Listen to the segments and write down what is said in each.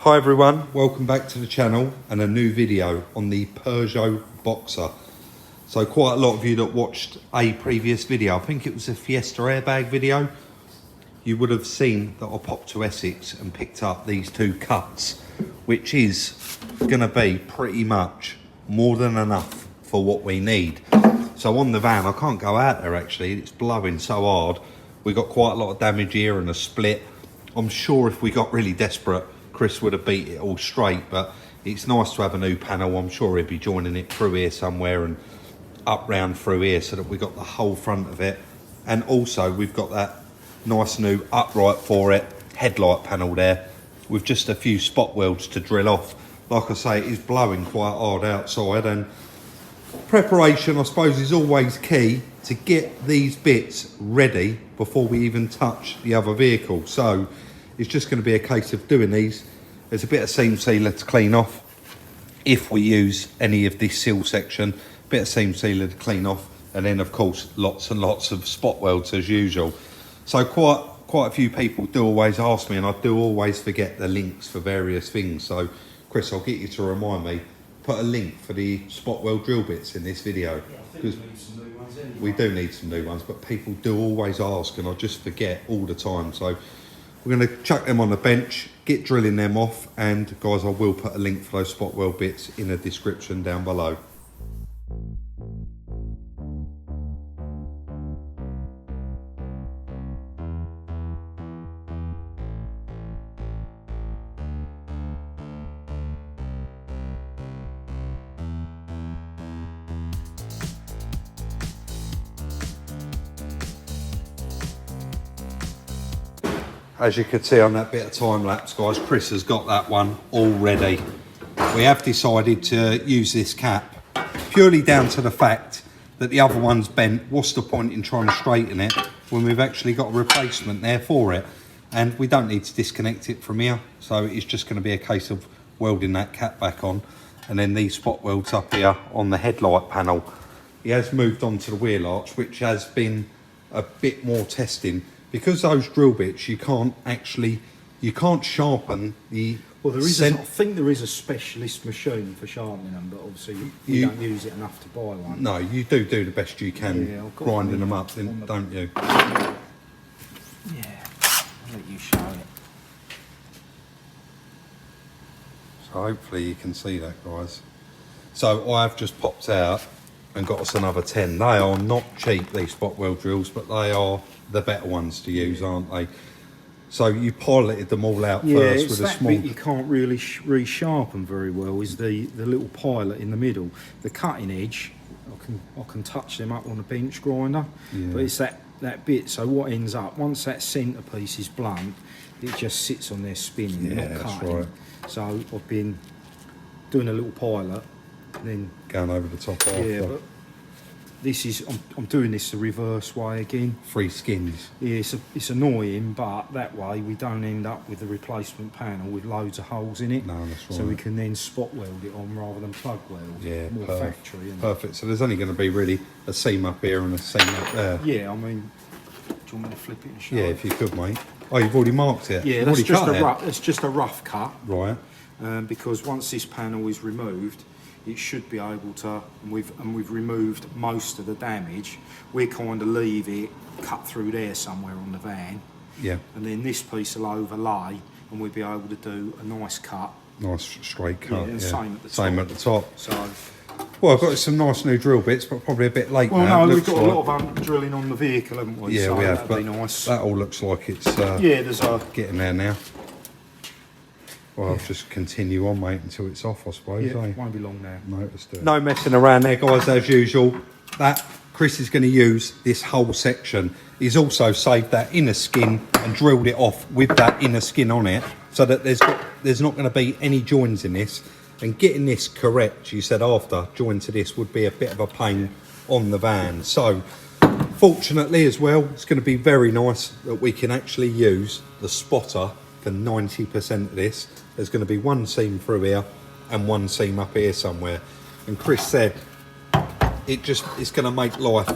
Hi everyone, welcome back to the channel and a new video on the Peugeot Boxer. So quite a lot of you that watched a previous video, I think it was a Fiesta airbag video, you would have seen that I popped to Essex and picked up these two cuts, which is going to be pretty much more than enough for what we need. So on the van, I can't go out there actually, it's blowing so hard. We got quite a lot of damage here and a split. I'm sure if we got really desperate, Chris would have beat it all straight, but it's nice to have a new panel. I'm sure he'll be joining it through here somewhere and up round through here so that we got the whole front of it. And also we've got that nice new upright for it, headlight panel there with just a few spot welds to drill off. Like I say, it is blowing quite hard outside, and preparation I suppose is always key to get these bits ready before we even touch the other vehicle. So it's just going to be a case of doing these. There's a bit of seam sealer to clean off if we use any of this seal section, bit of seam sealer to clean off, and then of course lots and lots of spot welds as usual. So quite a few people do always ask me, and I do always forget the links for various things. So Chris, I'll get you to remind me, put a link for the spot weld drill bits in this video. Yeah, I think we need some new ones anyway. We do need some new ones, but people do always ask and I just forget all the time. So we're going to chuck them on the bench, get drilling them off, and guys, I will put a link for those spot weld bits in the description down below. As you can see on that bit of time lapse, guys, Chris has got that one all ready. We have decided to use this cap purely down to the fact that the other one's bent. What's the point in trying to straighten it when we've actually got a replacement there for it? And we don't need to disconnect it from here. So it's just going to be a case of welding that cap back on. And then these spot welds up here on the headlight panel. He has moved on to the wheel arch, which has been a bit more testing. Because those drill bits, you can't sharpen the. Well, there is. I think there is a specialist machine for sharpening them, but obviously you don't use it enough to buy one. No, you do the best you can, grinding them up, don't you? Yeah, I'll let you show it. So hopefully you can see that, guys. So I've just popped out and got us another 10. They are not cheap, these spot weld drills, but they are the better ones to use, aren't they? So you piloted them all out first with a small. Bit you can't really resharpen very well is the little pilot in the middle. The cutting edge, I can touch them up on a bench grinder, but it's that bit. So what ends up, once that centre piece is blunt, it just sits on there spinning, not cutting. Right. So I've been doing a little pilot, and then going over the top after. Yeah, but this is, I'm doing this the reverse way again. Free skins. Yeah, it's annoying, but that way we don't end up with the replacement panel with loads of holes in it. No, that's right. So we can then spot weld it on rather than plug weld. Yeah, more factory. Perfect. So there's only going to be really a seam up here and a seam up there. Yeah, I mean, do you want me to flip it and show it? Yeah, if you could, mate. Oh, you've already marked it. Yeah, that's just a rough cut. Right. Because once this panel is removed, it should be able to, and we've removed most of the damage. We kind of leave it cut through there somewhere on the van. Yeah. And then this piece will overlay, and we'll be able to do a nice cut. Nice straight cut. Yeah, yeah. Same at the top. So. Well, I've got some nice new drill bits, but probably a bit late now. Well, no, we've got a lot of drilling on the vehicle, haven't we? Yeah, so we have. But nice. That all looks like it's there's getting there now. Well, I'll just continue on, mate, until it's off, I suppose. Yeah, it won't be long now. No, let's do it. No messing around there, guys, as usual. That Chris is going to use this whole section. He's also saved that inner skin and drilled it off with that inner skin on it, so that there's not going to be any joins in this. And getting this correct, you said after, join to this would be a bit of a pain on the van. So, fortunately as well, it's going to be very nice that we can actually use the spotter for 90% of this. There's going to be one seam through here and one seam up here somewhere. And Chris said it's going to make life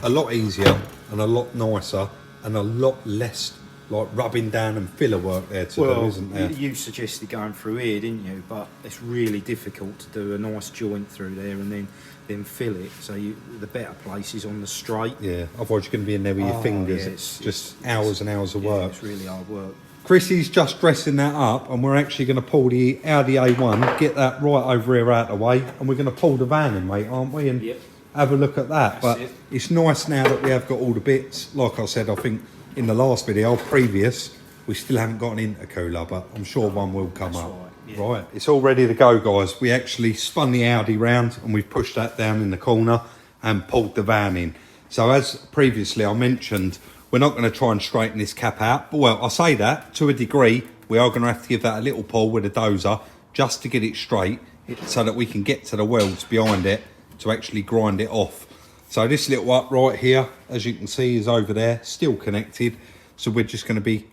a lot easier and a lot nicer and a lot less like rubbing down and filler work there to do, isn't there? You suggested going through here, didn't you? But it's really difficult to do a nice joint through there and then fill it. So the better place is on the straight. Yeah, otherwise you're going to be in there with your fingers. Yeah, it's just hours and hours of work. It's really hard work. Chrissy's just dressing that up, and we're actually going to pull the Audi A1, get that right over here out of the way, and we're going to pull the van in, mate, aren't we? And have a look at that. But it's nice now that we have got all the bits. Like I said, I think in the last video, previous, we still haven't got an intercooler, but I'm sure one will come up. Right, it's all ready to go, guys. We actually spun the Audi round and we've pushed that down in the corner and pulled the van in. So as previously I mentioned, we're not going to try and straighten this cap out. But well, I say that to a degree, we are going to have to give that a little pull with a dozer just to get it straight so that we can get to the welds behind it to actually grind it off. So this little upright here, as you can see, is over there, still connected. So we're just going to be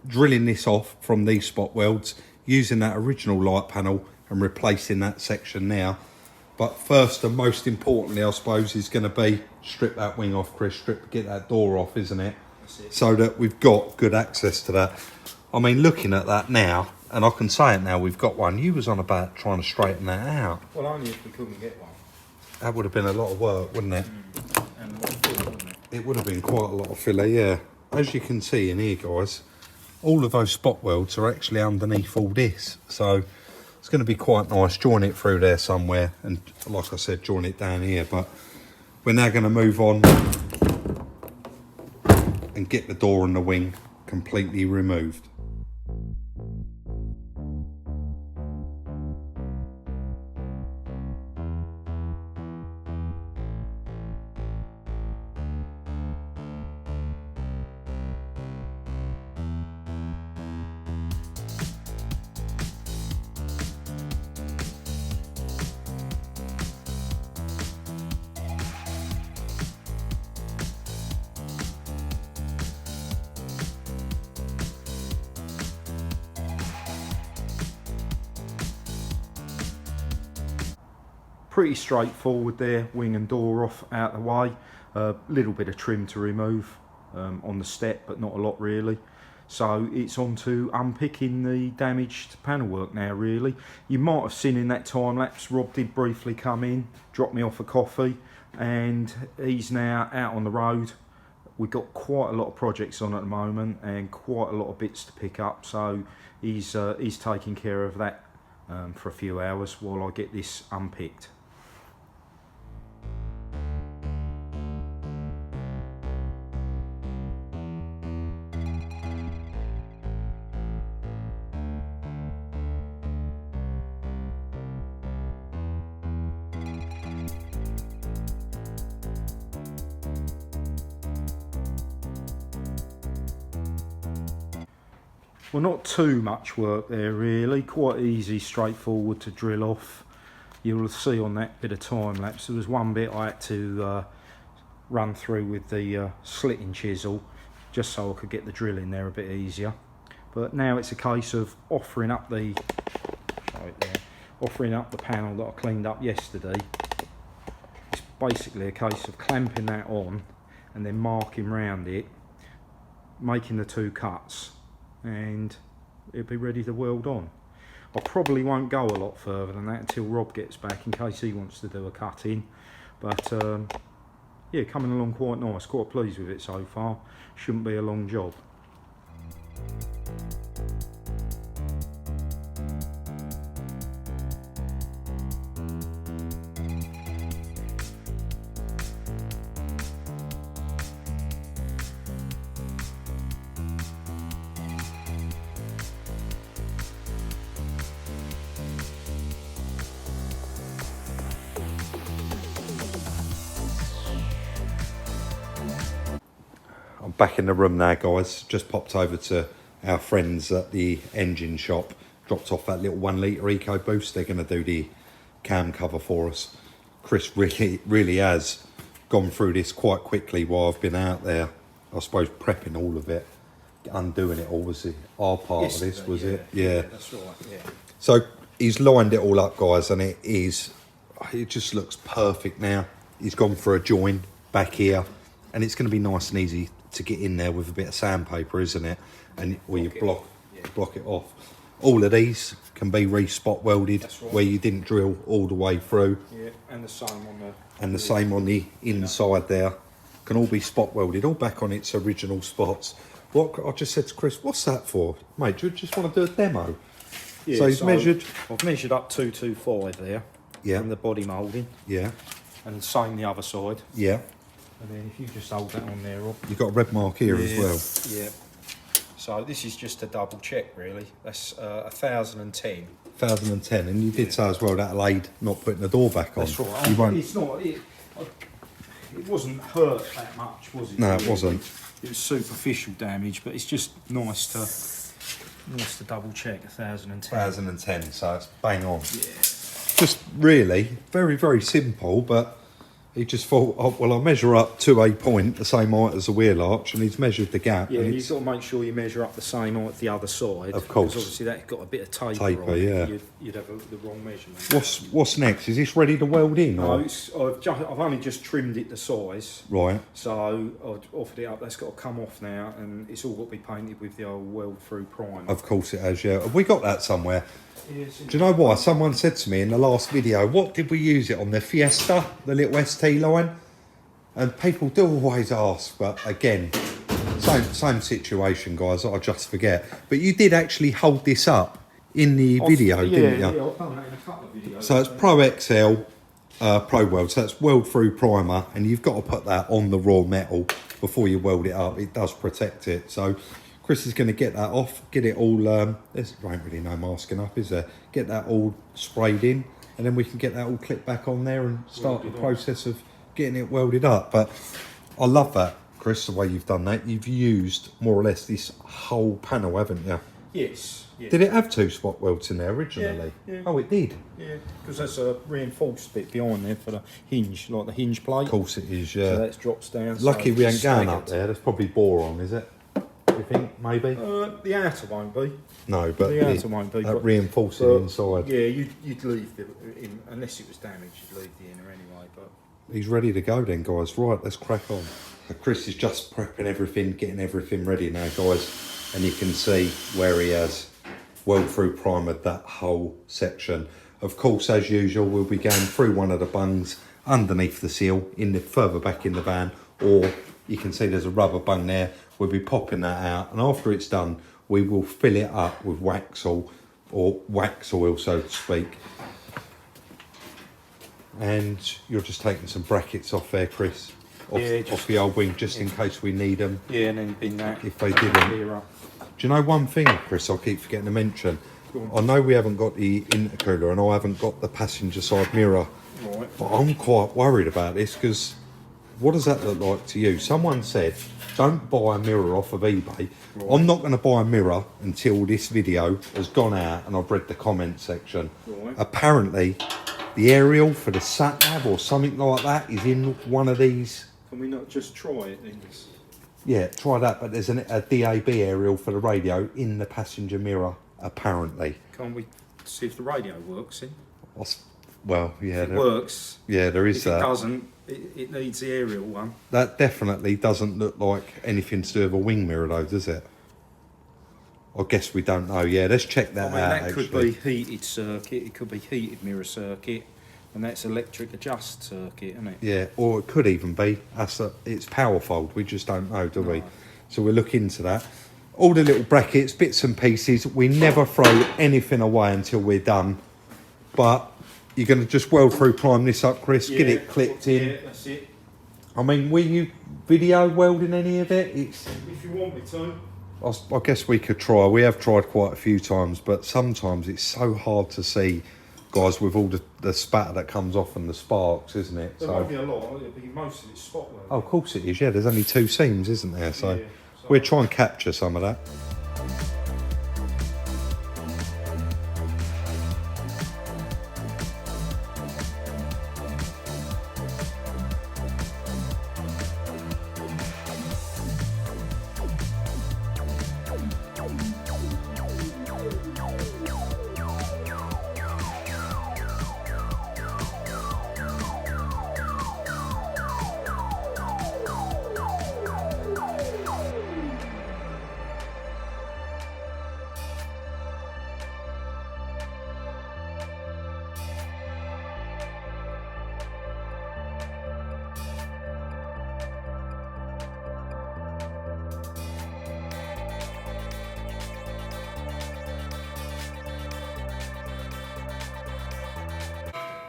drilling this off from these spot welds, using that original light panel and replacing that section now. But first and most importantly, I suppose, is going to be strip that wing off, Chris, get that door off, isn't it? So that we've got good access to that. I mean, looking at that now, and I can say it now, we've got one. You was on about trying to straighten that out. Well, only if we couldn't get one. That would have been a lot of work, wouldn't it? And a lot of filler, wouldn't it? It would have been quite a lot of filler, yeah. As you can see in here, guys, all of those spot welds are actually underneath all this. So it's going to be quite nice. Join it through there somewhere. And like I said, join it down here. But we're now going to move on and get the door and the wing completely removed. Pretty straightforward there, wing and door off out the way. A little bit of trim to remove on the step, but not a lot really. So it's on to unpicking the damaged panel work now, really. You might have seen in that time lapse, Rob did briefly come in, drop me off a coffee, and he's now out on the road. We've got quite a lot of projects on at the moment and quite a lot of bits to pick up, so he's taking care of that for a few hours while I get this unpicked. Well, not too much work there really, quite easy, straightforward to drill off. You'll see on that bit of time lapse, there was one bit I had to run through with the slitting chisel just so I could get the drill in there a bit easier. But now it's a case of offering up the panel that I cleaned up yesterday. It's basically a case of clamping that on and then marking round it, making the two cuts, and it'll be ready to weld on. I probably won't go a lot further than that until Rob gets back, in case he wants to do a cut in. But yeah, coming along quite nice, quite pleased with it so far. Shouldn't be a long job. Back in the room now, guys. Just popped over to our friends at the engine shop, dropped off that little 1 litre EcoBoost. They're going to do the cam cover for us. Chris really has gone through this quite quickly while I've been out there, I suppose, prepping all of it, undoing it all. Was it our part of this, was it? Yeah, that's right, yeah. So he's lined it all up, guys, and it just looks perfect now. He's gone for a join back here, and it's going to be nice and easy to get in there with a bit of sandpaper, isn't it? And where you block it off. All of these can be re-spot welded, right. where you didn't drill all the way through. Yeah, and the same on the... And the same on the inside there. Can all be spot welded, all back on its original spots. What I just said to Chris, what's that for? Mate, do you just want to do a demo? Yeah, so he's measured... I've measured up 225 there. Yeah. From the body moulding. Yeah. And same the other side. Yeah. And then if you just hold that on there, Rob. You've got a red mark here as well. Yeah. So this is just a double check, really. That's 1,010. 1,010, and you did say as well that aid not putting the door back on. That's right. You won't... It's not. It wasn't hurt that much, was it? No, it wasn't. It was superficial damage, but it's just nice to double check 1,010. 1,010, so it's bang on. Yeah. Just really very, very simple, but he just thought, oh, well, I'll measure up to a point the same height as the wheel arch, and he's measured the gap. Yeah, and you've got to make sure you measure up the same height the other side. Of course. Because obviously that's got a bit of taper on it. Yeah. You'd have the wrong measurement. What's next? Is this ready to weld in? No, Or? I've only just trimmed it to size. Right. So I've offered it up. That's got to come off now, and it's all got to be painted with the old weld-through primer. Of course it has, yeah. Have we got that somewhere? Yes, Do you know why? Someone said to me in the last video, what did we use it on? The Fiesta, the little ST line? And people do always ask, but again, same situation, guys, I just forget. But you did actually hold this up in the video, didn't you? Yeah, I've done that in a couple of videos. So it's Pro XL, Pro Weld, so that's weld through primer, and you've got to put that on the raw metal before you weld it up. It does protect it. So Chris is going to get that off, get it all, there's ain't really no masking up, is there? Get that all sprayed in, and then we can get that all clipped back on there and start the process of getting it welded up. But I love that, Chris, the way you've done that. You've used more or less this whole panel, haven't you? Yes. Yeah. Did it have 2 spot welds in there originally? Yeah. Oh, it did? Yeah, because there's a reinforced bit behind there for the hinge, like the hinge plate. Of course it is, yeah. So that drops down. Lucky so we ain't it's going staggered. up there. There's probably boron, is it? You think, maybe? The outer won't be. No, but The outer won't be. that but- reinforcing but, inside. Yeah, you'd leave the in, unless it was damaged. You'd leave the inner anyway. But He's ready to go then, guys. Right, let's crack on. So Chris is just prepping everything, getting everything ready now, guys. And you can see where he has weld through primered that whole section. Of course, as usual, we'll be going through one of the bungs underneath the seal, further back in the van, or you can see there's a rubber bung there. We'll be popping that out, and after it's done, we will fill it up with Vauxhall, or wax oil, so to speak. And you're just taking some brackets off there, Chris, off the old wing, just in case we need them. yeah, and then bin that. If they didn't. Clear up. Do you know one thing, Chris, I keep forgetting to mention? I know we haven't got the intercooler, and I haven't got the passenger side mirror, Right. but I'm quite worried about this, because what does that look like to you? Someone said, don't buy a mirror off of eBay. Right. I'm not going to buy a mirror until this video has gone out and I've read the comment section. Right. Apparently, the aerial for the sat-nav or something like that is in one of these. Can we not just try it then? Yeah, try that, but there's a DAB aerial for the radio in the passenger mirror, apparently. Can't we see if the radio works then? Well, yeah. If it works. Yeah, there is If that. it doesn't, it needs the aerial one. That definitely doesn't look like anything to do with a wing mirror, though, does it? I guess we don't know. Yeah, let's check that out. That actually. could be heated circuit. It could be heated mirror circuit, and that's electric adjust circuit, isn't it? Yeah, or it could even be it's power fold. We just don't know, do we? So we'll look into that. All the little brackets, bits and pieces. We never throw anything away until we're done. But you're going to just weld through prime this up, Chris. Get it clipped in. Yeah, that's it. I mean, were you video welding any of it? It's. If you want me to. I guess we could try. We have tried quite a few times, but sometimes it's so hard to see, guys, with all the spatter that comes off and the sparks, isn't it? There won't be a lot. It'll be most of it's spot welding. Oh, of course it is. Yeah, there's only 2 seams, isn't there? So Yeah, we'll try and capture some of that.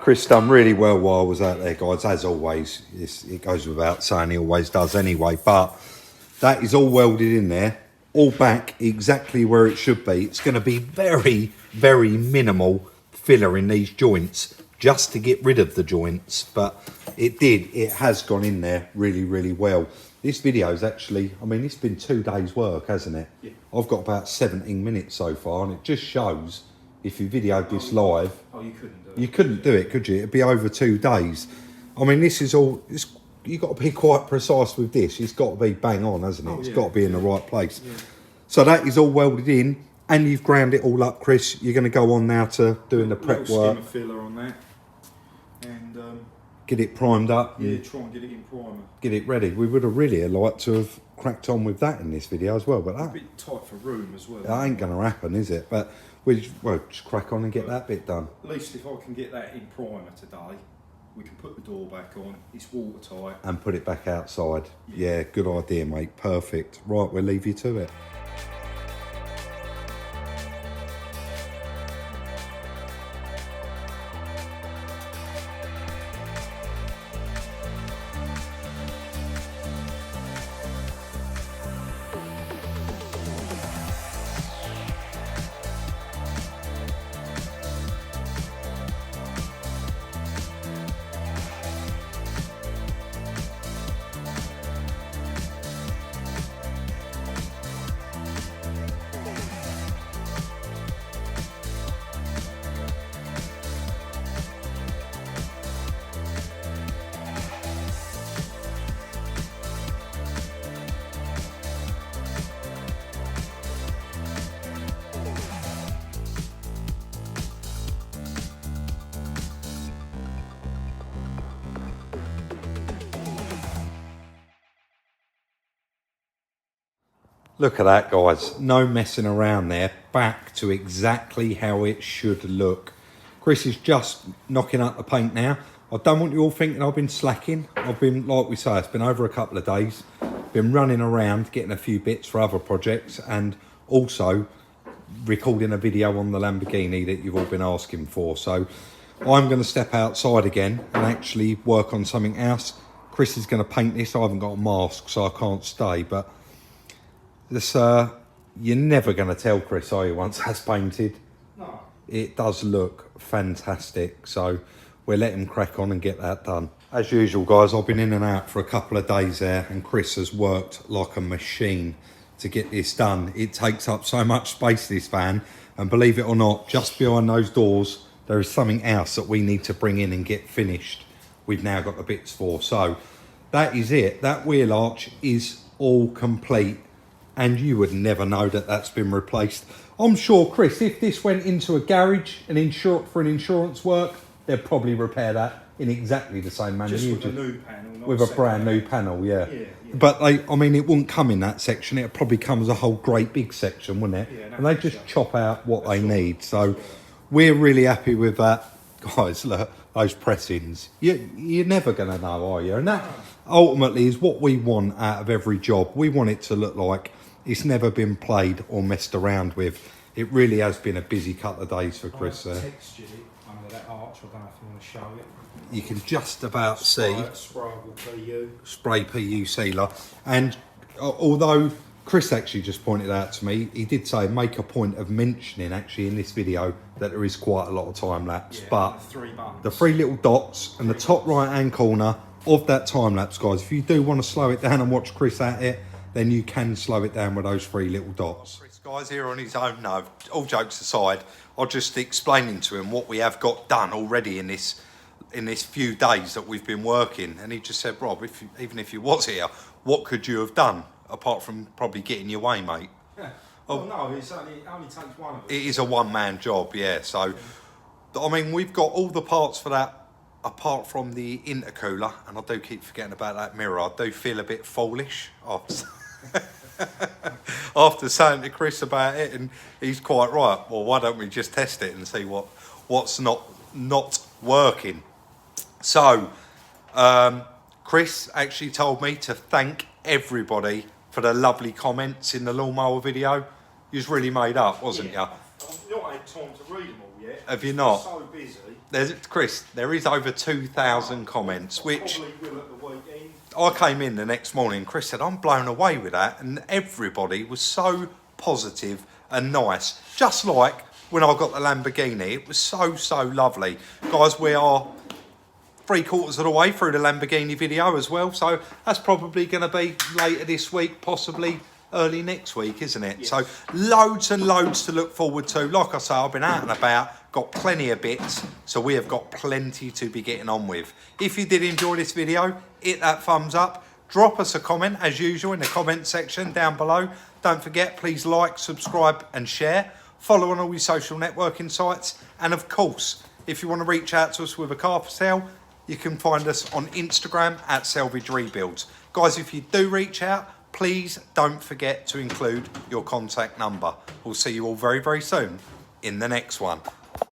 Chris done really well while I was out there, guys, as always. It goes without saying, he always does anyway, but that is all welded in there, all back exactly where it should be. It's going to be very, very minimal filler in these joints just to get rid of the joints, but it has gone in there really, really well. This video is actually, I mean, it's been 2 days work, hasn't it? Yeah. I've got about 17 minutes so far, and it just shows if you videoed this live. Oh, you couldn't do it. You couldn't do it, could you? It'd be over 2 days. I mean, this is all, you've got to be quite precise with this. It's got to be bang on, hasn't it? Oh, It's yeah. got to be in the right place. Yeah. So that is all welded in, and you've ground it all up, Chris. You're going to go on now to doing the prep work. Skim of filler on that. And Get it primed up. yeah, try and get it in primer. Get it ready. We would have really liked to have cracked on with that in this video as well, but A that, bit tight for room as well. that ain't going to happen, is it? But we'll just crack on and get that bit done. At least if I can get that in primer today, we can put the door back on. It's watertight. And put it back outside. Yeah, good idea, mate. Perfect. Right, we'll leave you to it. Look at that, guys. No messing around there. Back to exactly how it should look. Chris is just knocking out the paint now. I don't want you all thinking I've been slacking. I've been, like we say, it's been over a couple of days. Been running around, getting a few bits for other projects, and also recording a video on the Lamborghini that you've all been asking for. So I'm going to step outside again and actually work on something else. Chris is going to paint this. I haven't got a mask, so I can't stay, but this, you're never going to tell Chris, are you, once that's painted? No. It does look fantastic, so we'll let him crack on and get that done. As usual, guys, I've been in and out for a couple of days there, and Chris has worked like a machine to get this done. It takes up so much space, this van, and believe it or not, just behind those doors, there is something else that we need to bring in and get finished. We've now got the bits for. So that is it. That wheel arch is all complete, and you would never know that that's been replaced. I'm sure, Chris, if this went into a garage and for an insurance work, they'd probably repair that in exactly the same manner. Just you with a did. new panel. Not With a brand new panel, yeah. Yeah. But I mean, it wouldn't come in that section. It'd probably come as a whole great big section, wouldn't it? Yeah, and they just chop out what they right. need. So we're really happy with that. Guys, look, those pressings. You're never going to know, are you? And that ultimately is what we want out of every job. We want it to look like it's never been played or messed around with. It really has been a busy couple of days for Chris there. Textured it under that arch. I don't know if you want to show it. You can just about see Sprayable PU. spray PU sealer. And although Chris actually just pointed out to me, he did say make a point of mentioning actually in this video that there is quite a lot of time lapse. Yeah, but the 3 3 buttons. little dots and the top right hand corner of that time lapse, guys, if you do want to slow it down and watch Chris at it, then you can slow it down with those 3 little dots. Chris, guys, here on his own, no, all jokes aside, I'll just explaining to him what we have got done already in this few days that we've been working. And he just said, Rob, even if you was here, what could you have done apart from probably getting your way, mate? Yeah. Oh no, it only takes one of us. It is a one-man job, yeah. So, I mean, we've got all the parts for that apart from the intercooler, and I do keep forgetting about that mirror. I do feel a bit foolish after saying to Chris about it, and he's quite right. Well, why don't we just test it and see what's not working? So, Chris actually told me to thank everybody for the lovely comments in the lawnmower video. You was really made up, wasn't you? I've not had time to read them all yet. Have you not? So busy. Chris, there is over 2,000 comments, which Probably will at the weekend. I came in the next morning. Chris said, I'm blown away with that. And everybody was so positive and nice. Just like when I got the Lamborghini. It was so lovely. Guys, we are 3/4 of the way through the Lamborghini video as well. So that's probably going to be later this week, possibly early next week, isn't it? Yes. So loads and loads to look forward to. Like I say, I've been out and about, got plenty of bits, so we have got plenty to be getting on with. If you did enjoy this video, hit that thumbs up, drop us a comment as usual in the comment section down below. Don't forget, please like, subscribe and share. Follow on all your social networking sites, and of course, if you want to reach out to us with a car for sale, you can find us on Instagram at Salvage Rebuilds. Guys, if you do reach out, please don't forget to include your contact number. We'll see you all very soon in the next one.